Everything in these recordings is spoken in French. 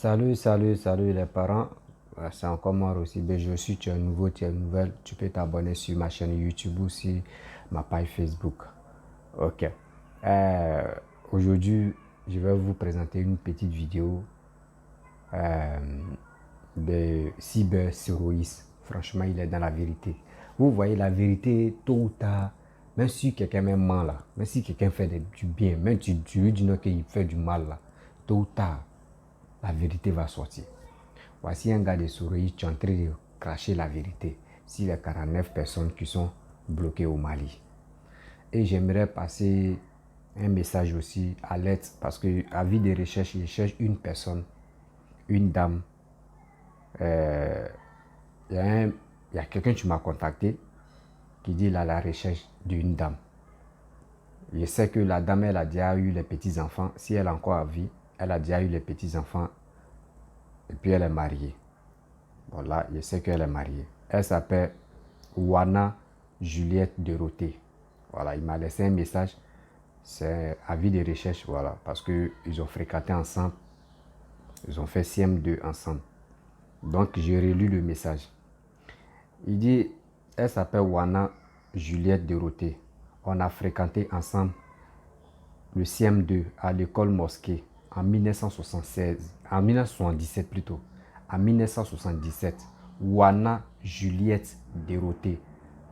Salut les parents. C'est encore moi aussi. Je suis, tu es nouveau, tu es nouvelle. Tu peux t'abonner sur ma chaîne YouTube ou sur ma page Facebook. Ok. Euh, Aujourd'hui, je vais vous présenter une petite vidéo euh, de cyberterrorisme. Franchement, il est dans la vérité. Vous voyez, la vérité, tôt ou tard, même si quelqu'un me ment là, même si quelqu'un fait du bien, même si tu lui dis non qu'il fait du mal là, tôt ou tard, la vérité va sortir. Voici un gars de Souris qui est en train de cracher la vérité sur les 49 personnes qui sont bloquées au Mali. Et j'aimerais passer un message aussi à l'aide parce que à vie de recherche, je cherche une personne, une dame. Il y a quelqu'un qui m'a contacté qui dit il a la recherche d'une dame. Je sais que la dame, elle a déjà eu les petits-enfants. Si elle est encore à vie, elle a déjà eu les petits-enfants et puis elle est mariée. Voilà, je sais qu'elle est mariée. Elle s'appelle Wana Juliette Dorothée. Voilà, il m'a laissé un message. C'est avis de recherche, voilà, parce qu'ils ont fréquenté ensemble. Ils ont fait CM2 ensemble. Donc, j'ai relu le message. Il dit, elle s'appelle Wana Juliette Dorothée. On a fréquenté ensemble le CM2 à l'école Mosquée en 1976, en 1977 plutôt, en 1977. Wana Juliette Dorothée.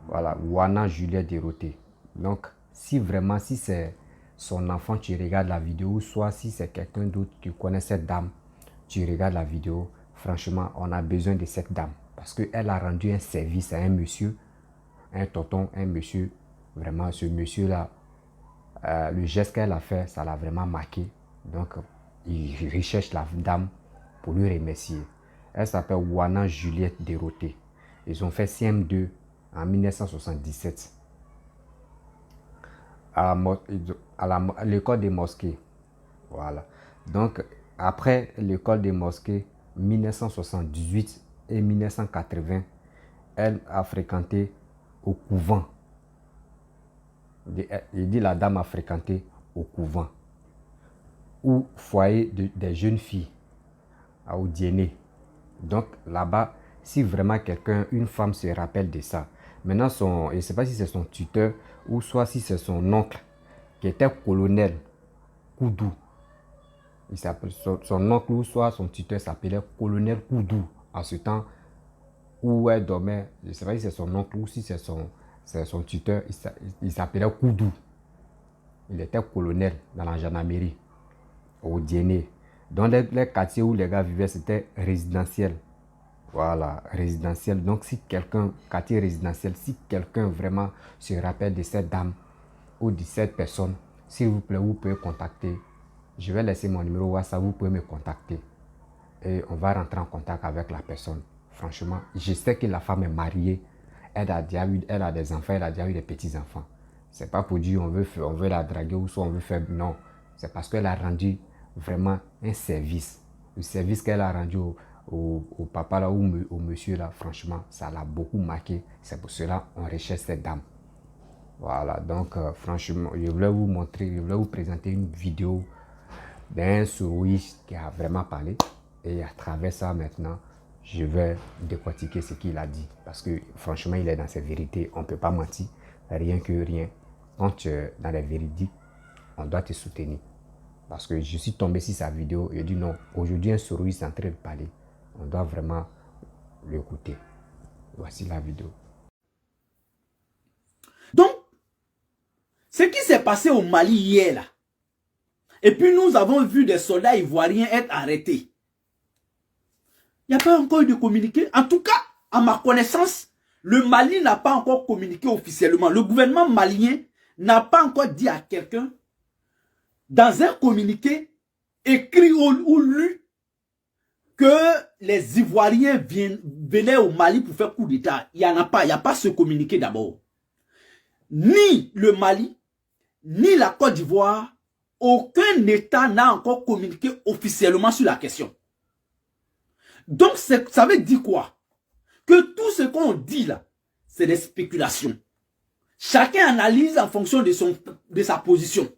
Voilà, Wana Juliette Dorothée. Donc, si vraiment, si c'est son enfant, tu regardes la vidéo, soit si c'est quelqu'un d'autre qui connaît cette dame, tu regardes la vidéo, franchement, on a besoin de cette dame. Parce qu'elle a rendu un service à un monsieur, un tonton, un monsieur. Vraiment, ce monsieur-là, le geste qu'elle a fait, ça l'a vraiment marqué. Donc, il recherche la dame pour lui remercier. Elle s'appelle Wana Juliette Dorothée. Ils ont fait CM2 en 1977 à l'école des mosquées. Voilà. Donc, après l'école des mosquées, 1978 et 1980, elle a fréquenté au couvent. Il dit la dame a fréquenté au couvent ou foyer des jeunes filles à Odiéné. Donc là-bas, si vraiment quelqu'un, une femme se rappelle de ça, maintenant je ne sais pas si c'est son tuteur ou soit si c'est son oncle qui était colonel Koudou. Son oncle ou soit son tuteur s'appelait colonel Koudou en ce temps où elle dormait. Je ne sais pas si c'est son oncle ou si c'est son tuteur, il s'appelait Koudou. Il était colonel dans la gendarmerie au Diené. Dans les quartiers où les gars vivaient, c'était résidentiel. Voilà, résidentiel. Donc, si quelqu'un, quartier résidentiel, si quelqu'un vraiment se rappelle de cette dame ou de cette personne, s'il vous plaît, vous pouvez contacter. Je vais laisser mon numéro WhatsApp, vous pouvez me contacter. Et on va rentrer en contact avec la personne. Franchement, je sais que la femme est mariée. Elle a des enfants, elle a déjà eu des petits-enfants. C'est pas pour dire on veut la draguer ou soit on veut faire... Non, c'est parce qu'elle a rendu vraiment un service. Le service qu'elle a rendu au papa là ou au monsieur là, franchement, ça l'a beaucoup marqué. C'est pour cela qu'on recherche cette dame. Voilà, donc franchement, je voulais vous montrer, je voulais vous présenter une vidéo d'un souris qui a vraiment parlé. Et à travers ça maintenant, je vais décortiquer ce qu'il a dit. Parce que franchement, il est dans ses vérités. On ne peut pas mentir. Rien que rien. Quand tu es dans les véridiques, on doit te soutenir. Parce que je suis tombé sur sa vidéo et dit non, aujourd'hui un souris est en train de parler. On doit vraiment l'écouter. Voici la vidéo. Donc, ce qui s'est passé au Mali hier là, et puis nous avons vu des soldats ivoiriens être arrêtés. Il n'y a pas encore eu de communiqué. En tout cas, à ma connaissance, le Mali n'a pas encore communiqué officiellement. Le gouvernement malien n'a pas encore dit à quelqu'un, dans un communiqué écrit ou lu, que les Ivoiriens venaient au Mali pour faire coup d'État. Il n'y en a pas. Il n'y a pas ce communiqué d'abord. Ni le Mali, ni la Côte d'Ivoire, aucun État n'a encore communiqué officiellement sur la question. Donc, ça veut dire quoi? Que tout ce qu'on dit là, c'est des spéculations. Chacun analyse en fonction de sa position.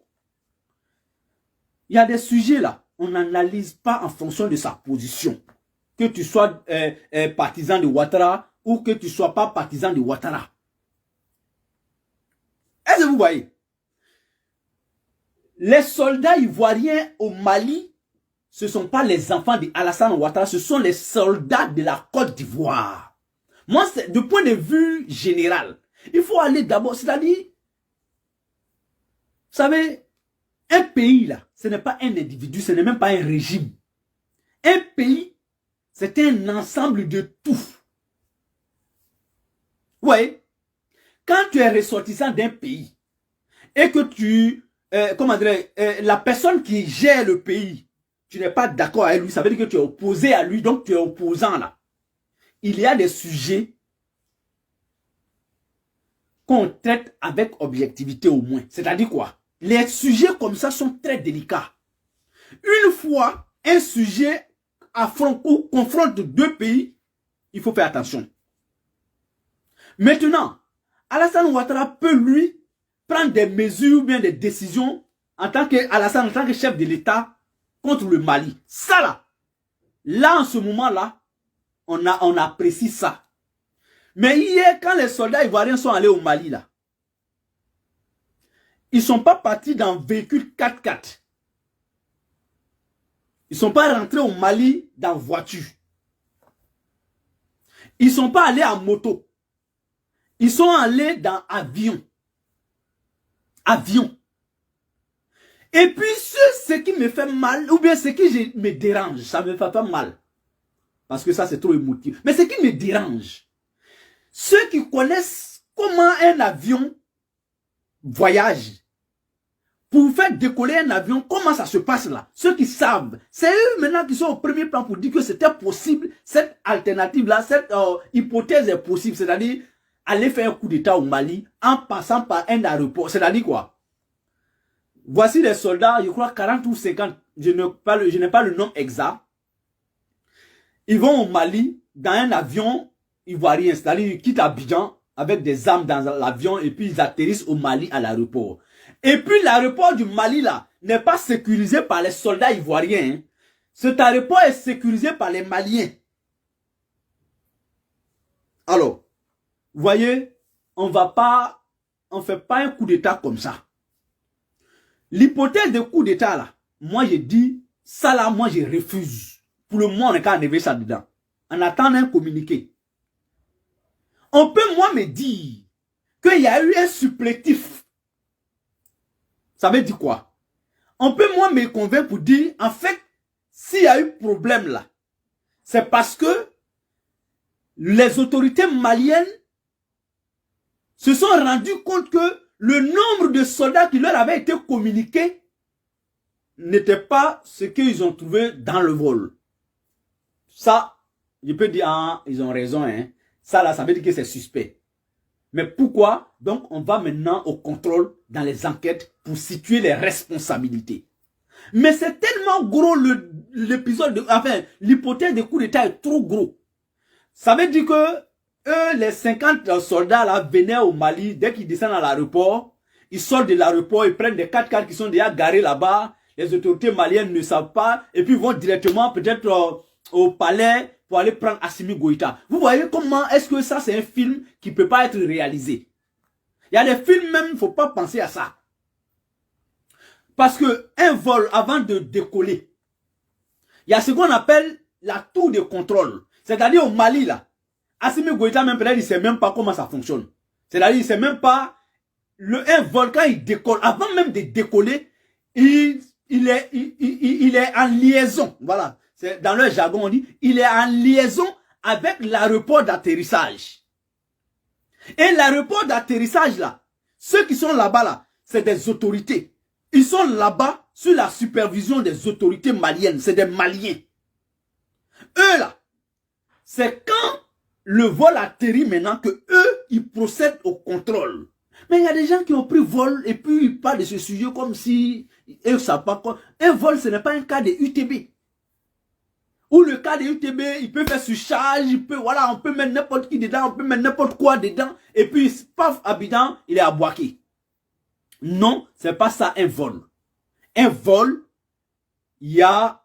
Il y a des sujets là. on n'analyse pas en fonction de sa position. Que tu sois partisan de Ouattara ou que tu ne sois pas partisan de Ouattara. Est-ce que vous voyez? Les soldats ivoiriens au Mali, ce ne sont pas les enfants d'Alassane Ouattara, ce sont les soldats de la Côte d'Ivoire. Moi, de point de vue général, il faut aller d'abord, c'est-à-dire, vous savez, un pays là, ce n'est pas un individu, ce n'est même pas un régime. Un pays, c'est un ensemble de tout. Oui. Quand tu es ressortissant d'un pays et que tu, comment dire, la personne qui gère le pays, tu n'es pas d'accord avec lui, ça veut dire que tu es opposé à lui, donc tu es opposant là. Il y a des sujets qu'on traite avec objectivité au moins. C'est-à-dire quoi? Les sujets comme ça sont très délicats. Une fois un sujet affronte ou confronte deux pays, il faut faire attention. Maintenant, Alassane Ouattara peut lui prendre des mesures ou bien des décisions en tant qu'Alassane, en tant que chef de l'État contre le Mali. Ça là en ce moment-là, on apprécie ça. Mais hier, quand les soldats ivoiriens sont allés au Mali, là, ils ne sont pas partis dans un véhicule 4x4. Ils ne sont pas rentrés au Mali dans voiture. Ils ne sont pas allés en moto. Ils sont allés dans avion. Avion. Et puis, ce qui me fait mal, ou bien ce qui me dérange, ça ne me fait pas mal. Parce que ça, c'est trop émotif. Mais ce qui me dérange, ceux qui connaissent comment un avion voyage, pour faire décoller un avion, comment ça se passe là? Ceux qui savent, c'est eux maintenant qui sont au premier plan pour dire que c'était possible, cette alternative-là, cette hypothèse est possible, c'est-à-dire aller faire un coup d'État au Mali en passant par un aéroport. C'est-à-dire quoi? Voici les soldats, je crois 40 ou 50, je n'ai pas le nom exact. Ils vont au Mali dans un avion ivoirien, c'est-à-dire ils quittent Abidjan avec des armes dans l'avion et puis ils atterrissent au Mali à l'aéroport. Et puis l'aéroport du Mali là n'est pas sécurisé par les soldats ivoiriens. Hein. Cet aéroport est sécurisé par les Maliens. Alors, vous voyez, on fait pas un coup d'État comme ça. L'hypothèse de coup d'État là, moi je dis, ça là, moi je refuse. Pour le moment, on n'est qu'à enlever ça dedans. En attendant un communiqué. On peut, moi, me dire qu'il y a eu un supplétif. Ça veut dire quoi? On peut, moi, me convaincre pour dire, en fait, s'il y a eu problème là, c'est parce que les autorités maliennes se sont rendues compte que le nombre de soldats qui leur avait été communiqué n'était pas ce qu'ils ont trouvé dans le vol. Ça, je peux dire, ah, ils ont raison, hein. Ça là, ça veut dire que c'est suspect. Mais pourquoi? Donc, on va maintenant au contrôle dans les enquêtes pour situer les responsabilités. Mais c'est tellement gros l'épisode, enfin, l'hypothèse de coup d'État est trop gros. Ça veut dire que eux, les 50 soldats là venaient au Mali, dès qu'ils descendent à l'aéroport, ils sortent de l'aéroport, ils prennent des 4x4 qui sont déjà garés là-bas, les autorités maliennes ne savent pas, et puis vont directement peut-être au palais pour aller prendre Assimi Goïta. Vous voyez comment est-ce que ça c'est un film qui ne peut pas être réalisé? Il y a des films même, il ne faut pas penser à ça. Parce que un vol avant de décoller, il y a ce qu'on appelle la tour de contrôle. C'est-à-dire au Mali là, Assimi Goïta même peut-être il ne sait même pas comment ça fonctionne. C'est-à-dire il ne sait même pas, un vol quand il décolle, avant même de décoller, il est en liaison. Voilà. Dans leur jargon, on dit, il est en liaison avec l'aéroport d'atterrissage. Et l'aéroport d'atterrissage, là, ceux qui sont là-bas, là, c'est des autorités. Ils sont là-bas sous la supervision des autorités maliennes. C'est des Maliens. Eux, là, c'est quand le vol atterrit maintenant que eux, ils procèdent au contrôle. Mais il y a des gens qui ont pris vol et puis ils parlent de ce sujet comme si eux savent pas quoi. Un vol, ce n'est pas un cas de UTB. Ou le cas de UTB, il peut faire surcharge, il peut, voilà, on peut mettre n'importe qui dedans, on peut mettre n'importe quoi dedans, et puis, paf, Abidjan, il est à Boaké. Non, c'est pas ça un vol. Un vol, il y a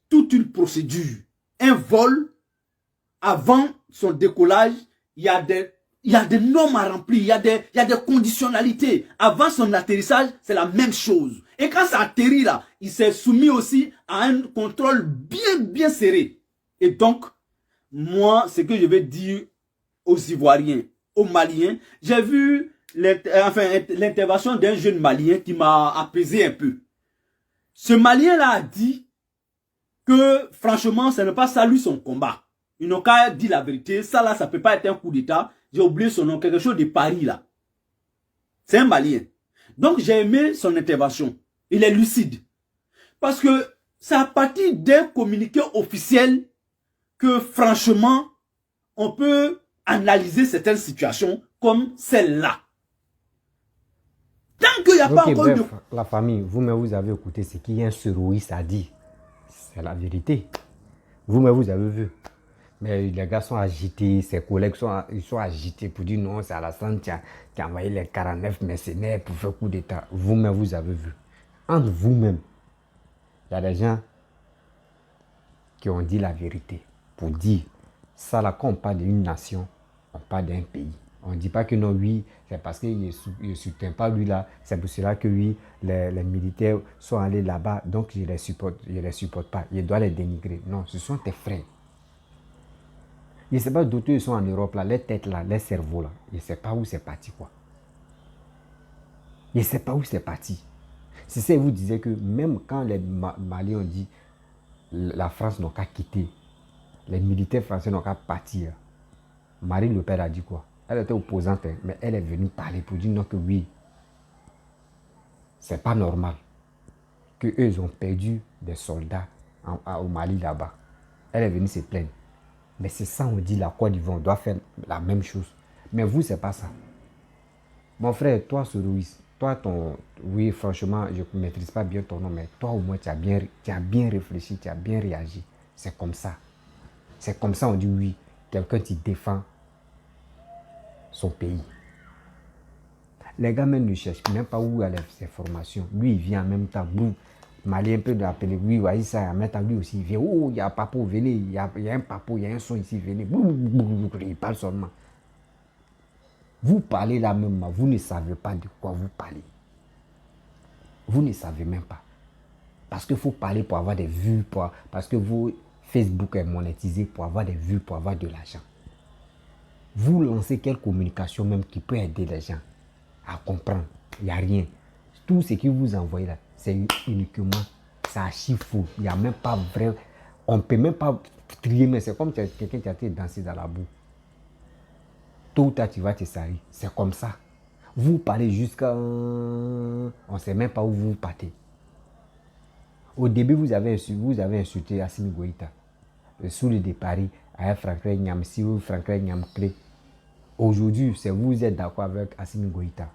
toute une procédure. Un vol, avant son décollage, il y a des normes à remplir, il y a des conditionnalités. Avant son atterrissage, c'est la même chose. Et quand ça atterrit là, il s'est soumis aussi à un contrôle bien serré. Et donc, moi, ce que je vais dire aux Ivoiriens, aux Maliens, j'ai vu l'intervention d'un jeune Malien qui m'a apaisé un peu. Ce Malien-là a dit que, franchement, ce n'est pas ça lui son combat. Ils n'ont qu'à dire la vérité. Ça là, ça peut pas être un coup d'État. J'ai oublié son nom, quelque chose de Paris là. C'est un Malien. Donc j'ai aimé son intervention. Il est lucide. Parce que c'est à partir d'un communiqué officiel que franchement, on peut analyser certaines situations comme celle-là. Tant qu'il n'y a pas encore bref, la famille, vous-même vous avez écouté ce qu'un Seroïs a dit. C'est la vérité. Vous-même vous avez vu. Mais les gars sont agités, ses collègues sont agités pour dire non, c'est Alassane qui a envoyé les 49 mercenaires pour faire coup d'État. Vous-même, vous avez vu. Entre vous-même, il y a des gens qui ont dit la vérité. Pour dire, ça là, quand on parle d'une nation, on parle d'un pays. On ne dit pas que non, oui, c'est parce qu'il ne soutient pas lui là. C'est pour cela que oui, les militaires sont allés là-bas, donc je ne les supporte pas. Je dois les dénigrer. Non, ce sont tes frères. Je ne sais pas d'autres ils sont en Europe là, les têtes là, les cerveaux là. Je ne sais pas où c'est parti quoi. Je ne sais pas où c'est parti. Si ça vous disait que même quand les Maliens ont dit la France n'a qu'à quitter, les militaires français n'ont qu'à partir. Marine Le Pen a dit quoi? Elle était opposante, mais elle est venue parler pour dire non que oui, c'est pas normal que eux ils ont perdu des soldats au Mali là-bas. Elle est venue se plaindre. Mais c'est ça, on dit la Côte d'Ivoire, on doit faire la même chose. Mais vous, c'est pas ça. Mon frère, toi, Seroïs, toi, oui, franchement, je ne maîtrise pas bien ton nom, mais toi, au moins, tu as bien réfléchi, tu as bien réagi. C'est comme ça. C'est comme ça, on dit oui, quelqu'un qui défend son pays. Les gars même ne cherchent même pas où aller ses formations. Lui, il vient en même temps. Boum. Malien peut l'appeler. Oui, voyez ça. En même temps, lui aussi, il vient. Oh, il y a un papo, venez. Il y a un papo, il y a un son ici, venez. Boum. Il parle seulement. Vous parlez là même, vous ne savez pas de quoi vous parlez. Vous ne savez même pas. Parce qu'il faut parler pour avoir des vues. Parce que Facebook est monétisé pour avoir des vues, pour avoir de l'argent. Vous lancez quelle communication même qui peut aider les gens à comprendre. Il n'y a rien. Tout ce que vous envoyez là, c'est uniquement, c'est archi faux. Il n'y a même pas vrai. On ne peut même pas trier, mais c'est comme quelqu'un qui a été dansé dans la boue. Tôt ou tard, tu vas te salir. C'est comme ça. Vous parlez jusqu'à... On ne sait même pas où vous partez. Au début, vous avez insulté Assimi Goïta. Sous le départ, à Franklin Nyamsi ou Franklin Nyamclé. Aujourd'hui, c'est vous êtes d'accord avec Assimi Goïta.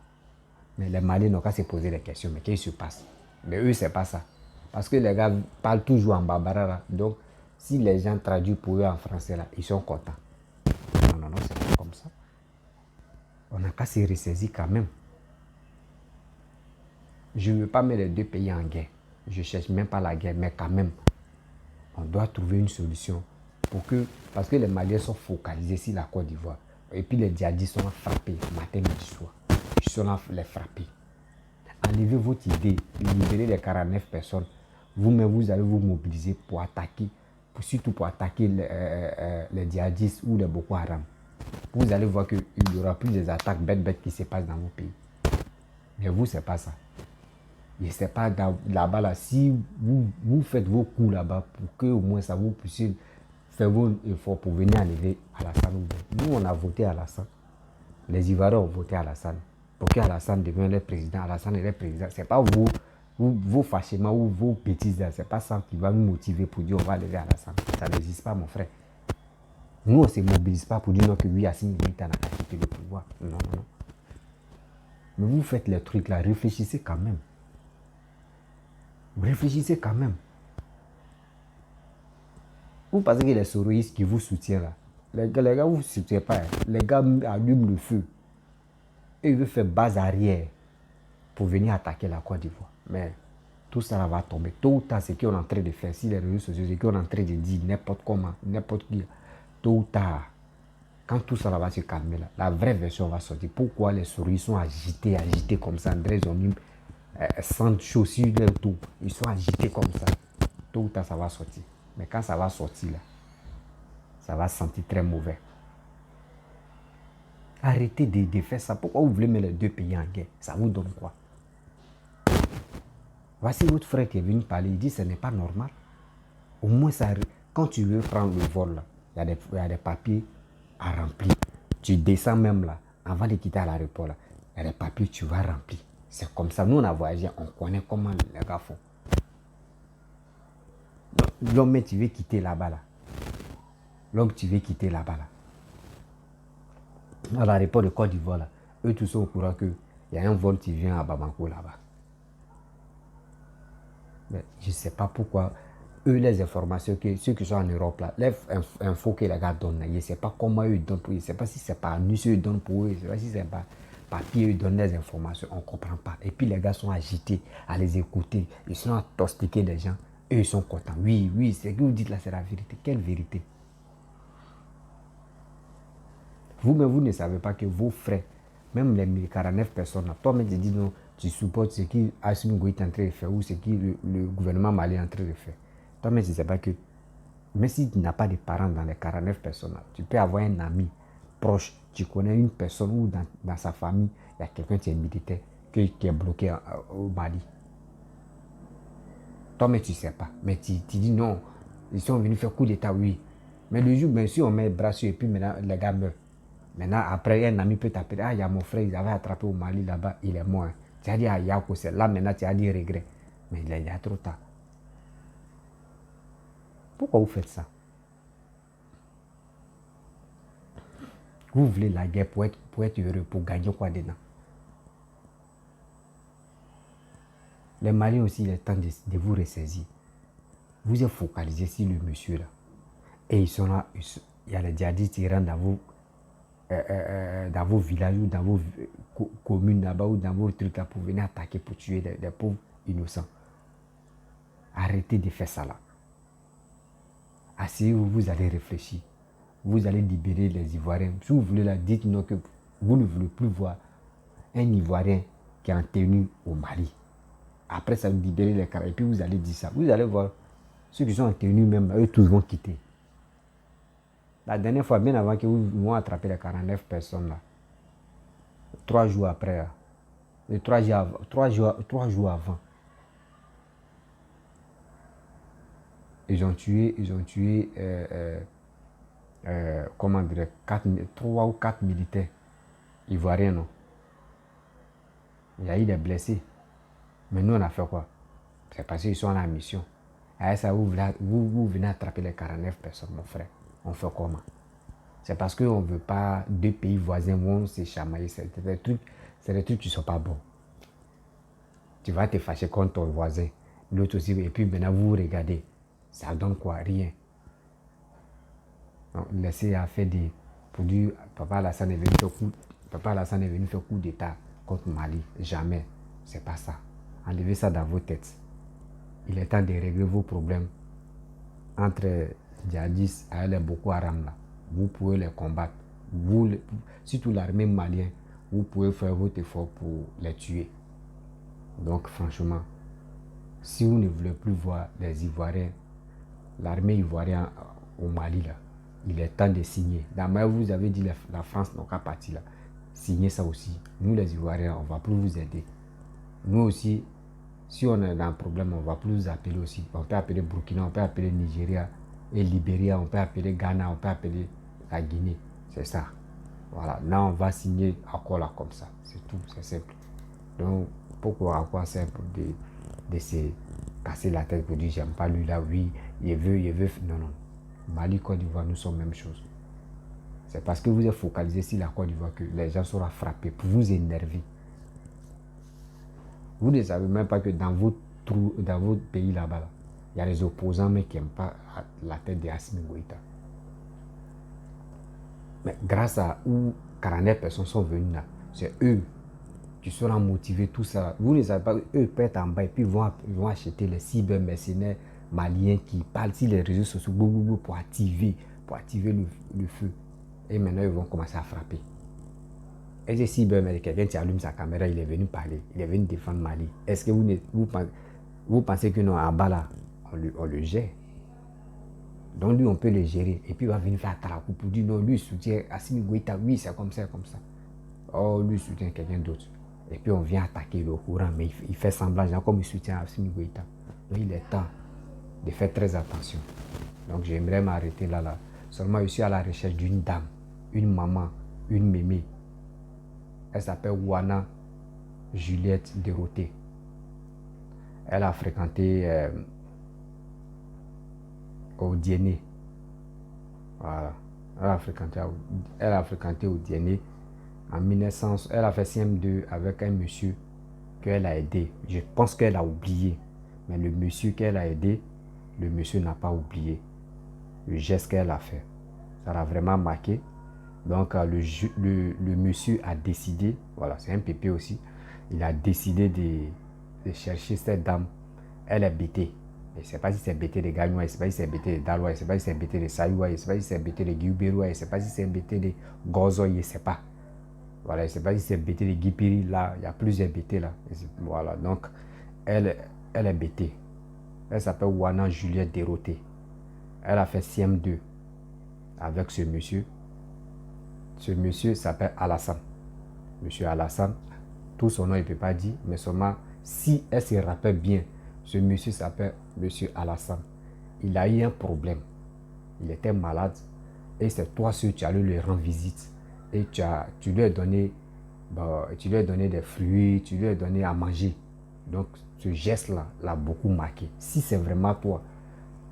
Mais les Maliens n'ont qu'à se poser des questions. Mais qu'est-ce qui se passe? Mais eux, c'est pas ça. Parce que les gars parlent toujours en barbara. Donc, si les gens traduisent pour eux en français, là, ils sont contents. Non, c'est pas comme ça. On n'a qu'à se ressaisir quand même. Je ne veux pas mettre les deux pays en guerre. Je ne cherche même pas la guerre, mais quand même, on doit trouver une solution parce que les Maliens sont focalisés sur la Côte d'Ivoire. Et puis les djihadistes sont frappés matin, midi, soir. Ils sont là les frapper. Enlevez votre idée, libérez les 49 personnes. Vous-même, vous allez vous mobiliser pour attaquer, surtout pour attaquer les djihadistes ou les Boko Haram. Vous allez voir qu'il n'y aura plus des attaques bêtes qui se passent dans vos pays. Mais vous, c'est pas ça. Je ne sais pas là-bas, là, si vous faites vos coups là-bas pour que au moins ça vous puissiez faire vos efforts pour venir enlever Alassane. Nous, on a voté Alassane. Les Ivoiriens ont voté Alassane. Pour qu'Alassane devienne le président. Alassane est le président. Ce n'est pas vos fâchements ou vos bêtises. Ce n'est pas ça qui va nous motiver pour dire on va enlever Alassane. Ça n'existe pas, mon frère. Nous, on ne se mobilise pas pour dire non que oui, Assimi Goïta n'a pas quitté le pouvoir. Non. Mais vous faites les trucs là, réfléchissez quand même. Réfléchissez quand même. Vous pensez que les soroïstes qui vous soutiennent là, les gars vous ne soutiennent pas. Les gars allument le feu. Et ils veulent faire base arrière pour venir attaquer la Côte d'Ivoire. Mais tout ça là va tomber. Tôt ou tard, ce qu'on est en train de faire, si les réseaux sociaux, ce qu'on est en train de dire, n'importe comment, n'importe qui, tôt ou tard, quand tout ça là va se calmer, là, la vraie version va sortir. Pourquoi les souris sont agités comme ça? André, ils ont mis 100 choses sur leur dos. Ils sont agités comme ça. Tôt ou tard, ça va sortir. Mais quand ça va sortir, là, ça va sentir très mauvais. Arrêtez de faire ça. Pourquoi vous voulez mettre les deux pays en guerre? Ça vous donne quoi? Voici votre frère qui est venu parler. Il dit que ce n'est pas normal. Au moins, ça, quand tu veux prendre le vol, là, il y a des papiers à remplir. Tu descends même là, avant de quitter l'aéroport, là, il y a des papiers que tu vas remplir. C'est comme ça. Nous, on a voyagé, on connaît comment les gars font. L'homme, tu veux quitter là-bas, là. L'homme, tu veux quitter là-bas, là. À l'aéroport de Côte d'Ivoire, là, eux tous sont au courant qu'il y a un vol qui vient à Bamako là-bas. Mais je ne sais pas pourquoi, eux, les informations, que ceux qui sont en Europe, là, les infos que les gars donnent, je ne sais pas comment eux donnent pour eux, je ne sais pas si c'est par news eux donnent pour eux, je ne sais pas si c'est par papier eux donnent les informations, on ne comprend pas. Et puis les gars sont agités à les écouter, ils sont à tostiquer des gens, eux ils sont contents. Oui, oui, c'est que vous dites là, c'est la vérité. Quelle vérité? Vous-même, vous ne savez pas que vos frères, même les 1049 personnes, toi-même, tu dis non, tu supportes ce qui Assimi Goïta est en train de faire ou ce que le gouvernement malien est en train de faire. Toi-même, tu ne sais pas que, même si tu n'as pas de parents dans les 49 personnes, tu peux avoir un ami proche, tu connais une personne ou dans sa famille, il y a quelqu'un qui est militaire, qui est bloqué au Mali. Toi-même, tu ne sais pas. Mais tu dis non, ils sont venus faire coup d'état, oui. Mais le jour, bien sûr, on met le bras sur et puis maintenant, les gars meurent. Maintenant, après, un ami peut t'appeler. Ah, il y a mon frère, il avait attrapé au Mali là-bas, il est mort. Tu as dit, ah, Yako, c'est là, maintenant, tu as dit regret. Mais il y a trop tard. Pourquoi vous faites ça? Vous voulez la guerre pour être heureux, pour gagner quoi dedans? Les Maliens aussi, il est temps de vous ressaisir. Vous êtes focalisé sur le monsieur là. Et ils sont là, il y a les djihadistes qui rentrent dans vos villages ou dans vos communes là-bas ou dans vos trucs là pour venir attaquer, pour tuer des pauvres innocents. Arrêtez de faire ça là. Asseyez-vous, vous allez réfléchir. Vous allez libérer les Ivoiriens. Si vous voulez là, dites-nous que vous ne voulez plus voir un Ivoirien qui est en tenue au Mali. Après ça, vous libérez les Caraïbes et puis vous allez dire ça. Vous allez voir ceux qui sont en tenue même, eux tous vont quitter. La dernière fois, bien avant que vous vont attraper les 49 personnes là, 3 jours après, 3 jours avant, ils ont tué comment dire, 3 ou 4 militaires ivoiriens, non. Il y a eu des blessés. Mais nous, on a fait quoi? C'est parce qu'ils sont en la mission. Et ça, vous venez attraper les 49 personnes, mon frère. On fait comment? C'est parce qu'on ne veut pas deux pays voisins vont se chamailler. C'est des trucs qui ne sont pas bons. Tu vas te fâcher contre ton voisin, l'autre aussi, et puis maintenant vous regardez. Ça donne quoi? Rien. Donc, laissez à faire des produits. Papa Alassane est venu faire coup d'état contre Mali. Jamais. C'est pas ça. Enlevez ça dans vos têtes. Il est temps de régler vos problèmes entre djihadistes et les Boko Haram là. Vous pouvez les combattre. Surtout l'armée malienne, vous pouvez faire votre effort pour les tuer. Donc franchement, si vous ne voulez plus voir les Ivoiriens, l'armée ivoirienne au Mali là, il est temps de signer. D'abord, vous avez dit la France n'a qu'à partir là. Signez ça aussi. Nous les Ivoiriens, on ne va plus vous aider. Nous aussi, si on est dans un problème, on ne va plus vous appeler aussi. On peut appeler Burkina, on peut appeler Nigeria et Libéria, on peut appeler Ghana, on peut appeler la Guinée. C'est ça. Voilà. Là, on va signer accord là comme ça. C'est tout, c'est simple. Donc, pourquoi à quoi simple de se casser la tête pour dire j'aime pas lui là, oui, il veut. Non, non. Mali, Côte d'Ivoire, nous sommes même chose. C'est parce que vous êtes focalisé sur la Côte d'Ivoire que les gens seront frappés pour vous énerver. Vous ne savez même pas que dans votre pays là-bas, là, il y a des opposants mais qui n'aiment pas la tête de Assimi Goïta. Mais grâce à où 49 personnes sont venues là, c'est eux tu seras motivé, tout ça. Vous ne savez pas, eux peuvent être en bas et puis ils vont acheter les cybermercenaires maliens qui parlent sur les réseaux sociaux pour activer le feu. Et maintenant, ils vont commencer à frapper. Et ces cybermercenaires, quelqu'un qui allume sa caméra, il est venu parler, il est venu défendre Mali. Est-ce que vous pensez que non, en bas là, on le gère? Donc lui, on peut le gérer. Et puis il va venir faire Tarakou pour dire non, lui, il soutient Assimi Goïta, oui, c'est comme ça, comme ça. Oh, lui, il soutient quelqu'un d'autre. Et puis on vient attaquer le courant, mais il fait semblant, genre comme il soutient Assimi Goïta. Donc il est temps de faire très attention. Donc j'aimerais m'arrêter là. Seulement, je suis à la recherche d'une dame, une maman, une mémé. Elle s'appelle Wana Juliette Deroté. Elle a fréquenté au Dienné. Voilà. Elle a fréquenté au Dienné. En 1900, elle a fait CM2 avec un monsieur qu'elle a aidé. Je pense qu'elle a oublié. Mais le monsieur qu'elle a aidé, le monsieur n'a pas oublié le geste qu'elle a fait. Ça l'a vraiment marqué. Donc le monsieur a décidé, voilà, c'est un pépé aussi, il a décidé de chercher cette dame. Elle est bêtée. Je ne sais pas si c'est bêté de Gagnois, je ne sais pas si c'est bêté de Dalois, je ne sais pas si c'est bêté de Sayoua, je ne sais pas si c'est bêté de Guibérois, je ne sais pas si c'est bêté de Gozo, je ne sais pas. Voilà, je ne sais pas si c'est bêté de Guipiri, là, il y a plusieurs bêtés là. Voilà, donc elle est bêtée. Elle s'appelle Wana Juliette Deroté. Elle a fait CM2 avec ce monsieur. Ce monsieur s'appelle Alassane. Monsieur Alassane, tout son nom il ne peut pas dire, mais seulement si elle se rappelle bien, ce monsieur s'appelle monsieur Alassane. Il a eu un problème. Il était malade et c'est toi seul tu allais lui rendre visite. Et tu lui as donné des fruits, tu lui as donné à manger. Donc ce geste-là l'a beaucoup marqué. Si c'est vraiment toi,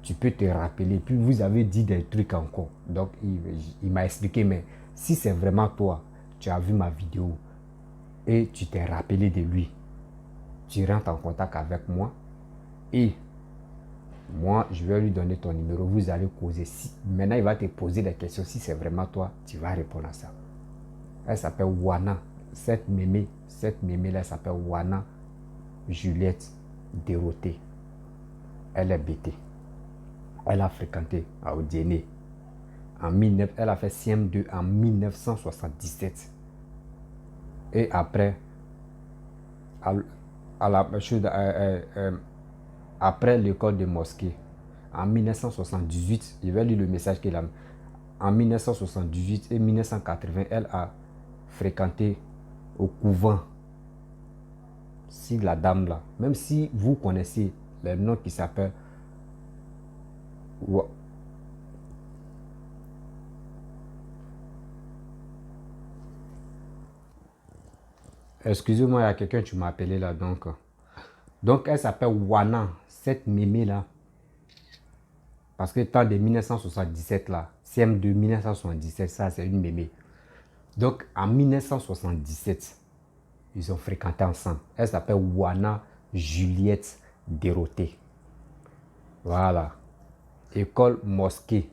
tu peux te rappeler. Puis vous avez dit des trucs encore. Donc il m'a expliqué, mais si c'est vraiment toi, tu as vu ma vidéo et tu t'es rappelé de lui, tu rentres en contact avec moi et moi, je vais lui donner ton numéro. Vous allez causer. Maintenant, il va te poser des questions. Si c'est vraiment toi, tu vas répondre à ça. Elle s'appelle Wana. Cette mémé-là, elle s'appelle Wana Juliette Deroté. Elle est bêtée. Elle a fréquenté à Odiéné. Elle a fait CM2 en 1977. Et après, après l'école de mosquée, en 1978, je vais lire le message qu'il a mis. En 1978 et 1980, elle a fréquenté au couvent. Si la dame là, même si vous connaissez le nom qui s'appelle excusez-moi, il y a quelqu'un qui m'a appelé là donc. Donc elle s'appelle Wana, cette mémé là. Parce que temps de 1977 là, CM2 1977, ça c'est une mémé. Donc en 1977, ils ont fréquenté ensemble. Elle s'appelle Wana Juliette Deroté. Voilà. École mosquée.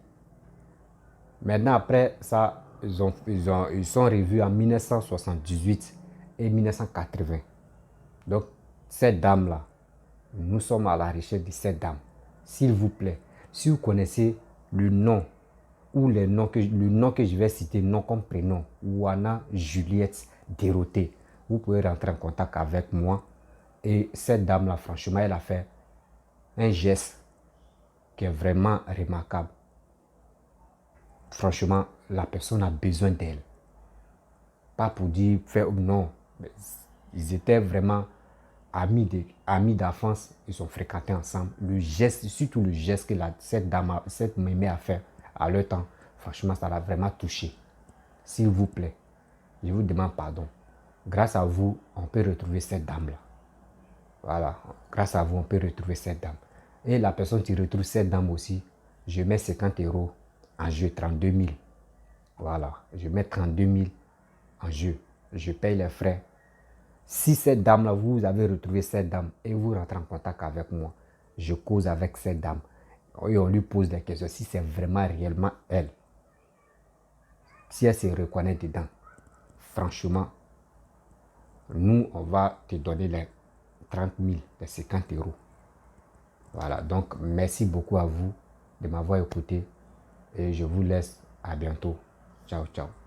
Maintenant après ça, ils sont revus en 1978 et 1980. Donc cette dame là, nous sommes à la recherche de cette dame. S'il vous plaît, si vous connaissez le nom ou le nom que je vais citer, nom comme prénom, Wana Juliette Deroté, vous pouvez rentrer en contact avec moi. Et cette dame-là, franchement, elle a fait un geste qui est vraiment remarquable. Franchement, la personne a besoin d'elle. Pas pour dire faire non. Ils étaient vraiment amis d'enfance, ils ont fréquenté ensemble. Le geste, surtout le geste que cette mémé a fait à leur temps, franchement, ça l'a vraiment touché. S'il vous plaît, je vous demande pardon. Grâce à vous, on peut retrouver cette dame-là. Voilà, grâce à vous, on peut retrouver cette dame. Et la personne qui retrouve cette dame aussi, je mets 50 € en jeu, 32 000. Voilà, je mets 32 000 en jeu. Je paye les frais. Si cette dame-là, vous avez retrouvé cette dame et vous rentrez en contact avec moi, je cause avec cette dame et on lui pose des questions si c'est vraiment réellement elle. Si elle se reconnaît dedans, franchement, nous, on va te donner les 30 000, les 50 euros. Voilà, donc merci beaucoup à vous de m'avoir écouté et je vous laisse à bientôt. Ciao, ciao.